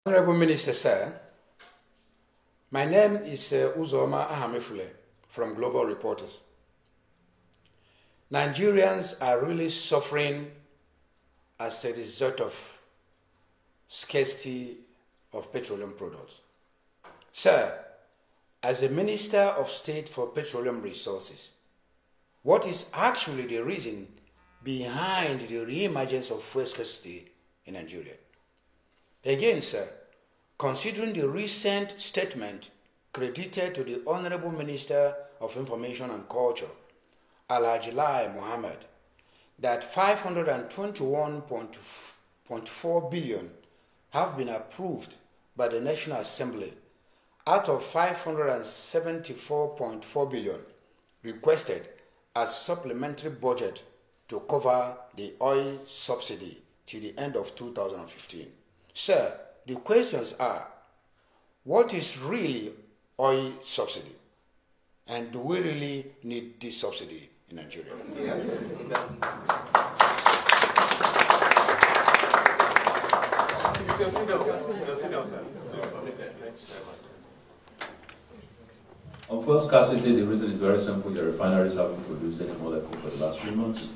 Honorable Minister, sir, my name is Uzoma Ahamefule from Global Reporters. Nigerians are really suffering as a result of scarcity of petroleum products. Sir, as a Minister of State for Petroleum Resources, what is actually the reason behind the re-emergence of fuel scarcity in Nigeria? Again, sir, considering the recent statement credited to the Honorable Minister of Information and Culture, Alhaji Lai Mohammed, that 521.4 billion have been approved by the National Assembly out of 574.4 billion requested as supplementary budget to cover the oil subsidy till the end of 2015. Sir, the questions are, what is really oil subsidy? And do we really need this subsidy in Nigeria? On fuel scarcity, the reason is very simple. The refineries haven't produced any molecule for the last 3 months.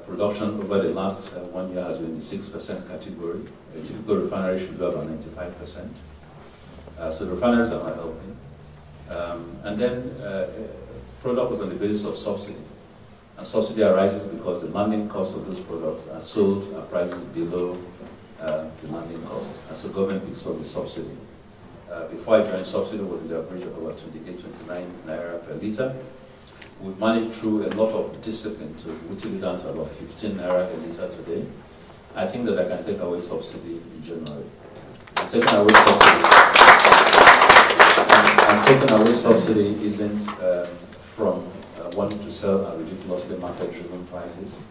Production over the last 1 year has been in the 6% category. A typical refinery should be about 95%. So the refineries are not helping. And then product was on the basis of subsidy. And subsidy arises because the landing cost of those products are sold at prices below the landing cost. And so government picks up the subsidy. Before I joined, subsidy was in the average of about 28, 29 naira per litre. We've managed through a lot of discipline to whittle it down to about 15 naira a litre today. I think that I can take away subsidy in January. And taking away subsidy isn't from wanting to sell at ridiculously market-driven prices.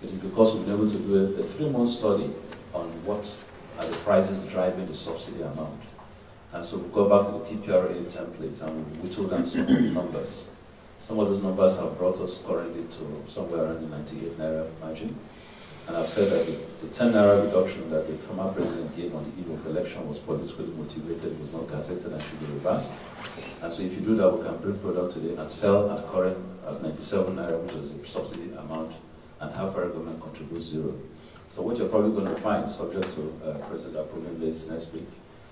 It is because we've been able to do a 3-month study on what are the prices driving the subsidy amount. And so we go back to the PPRA template and we whittle down some of the numbers. Some of those numbers have brought us currently to somewhere around the 98 naira margin. And I've said that the 10 naira reduction that the former president gave on the eve of election was politically motivated, was not gazetted, and should be reversed. And so if you do that, we can bring product today and sell at current at 97 naira, which is the subsidy amount, and have federal government contribute 0. So what you're probably going to find, subject to President approving this next week,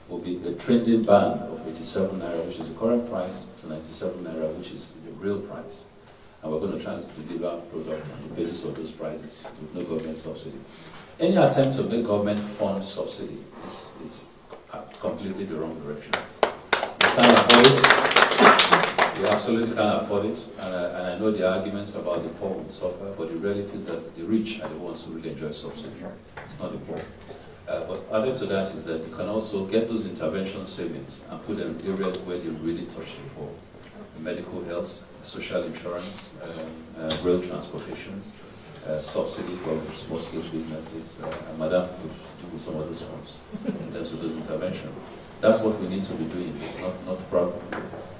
will be a trending band of 87 naira, which is the current price, to 97 naira, which is the real price. And we're going to try to deliver product on the basis of those prices with no government subsidy. Any attempt to make government fund subsidy is completely the wrong direction. We can't afford it. We absolutely can't afford it. And I know the arguments about the poor would suffer, but the reality is that the rich are the ones who really enjoy subsidy. It's not the poor. But added to that is that you can also get those intervention savings and put them in areas where they really touch the poor. Medical health, social insurance, rail transportation, subsidy for small-scale businesses, and Madam could do some of those forms in terms of those interventions. That's what we need to be doing, not probably.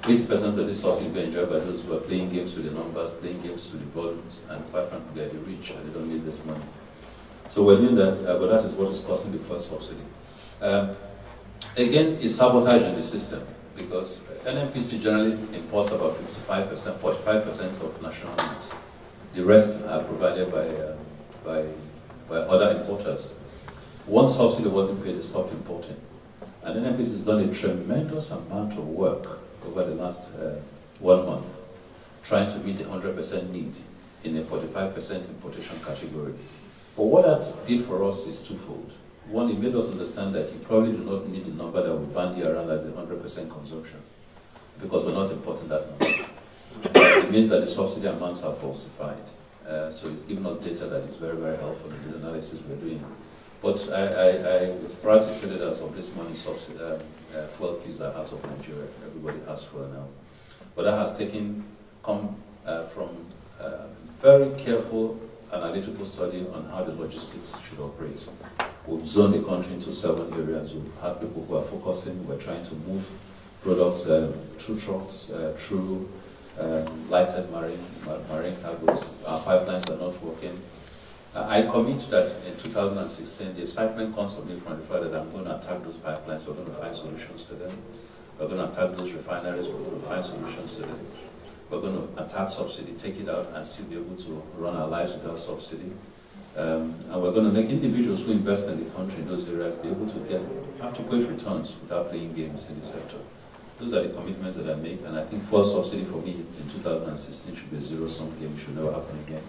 80% of this subsidy will be enjoyed by those who are playing games with the numbers, playing games with the volumes, and quite frankly, they're the rich and they don't need this money. So we're doing that, but that is what is costing the first subsidy. Again, it's sabotage in the system because NNPC generally imports about 55%, 45% of national needs. The rest are provided by other importers. Once subsidy wasn't paid, they stopped importing. And NNPC has done a tremendous amount of work over the last 1 month trying to meet a 100% need in a 45% importation category. But what that did for us is twofold. One, it made us understand that you probably do not need the number that we bandy around as a 100% consumption, because we're not importing that number. It means that the subsidy amounts are falsified. So it's given us data that is very, very helpful in the analysis we're doing. But I proud to tell you that as of this morning, fuel queues are out of Nigeria. Everybody has fuel now. But that has come from very careful analytical study on how the logistics should operate. We've zoned the country into 7 areas. We've had people who are focusing. We're trying to move products through trucks, through lighted marine cargoes. Our pipelines are not working. I commit that in 2016, the excitement comes from me from the fact that I'm going to attack those pipelines, we're going to find solutions to them. We're going to attack those refineries, we're going to find solutions to them. We're going to attack subsidy, take it out, and still be able to run our lives without subsidy. And we're going to make individuals who invest in the country in those areas be able to get adequate returns without playing games in the sector. Those are the commitments that I make, and I think fuel subsidy for me in 2016 should be a zero-sum game. It should never happen again.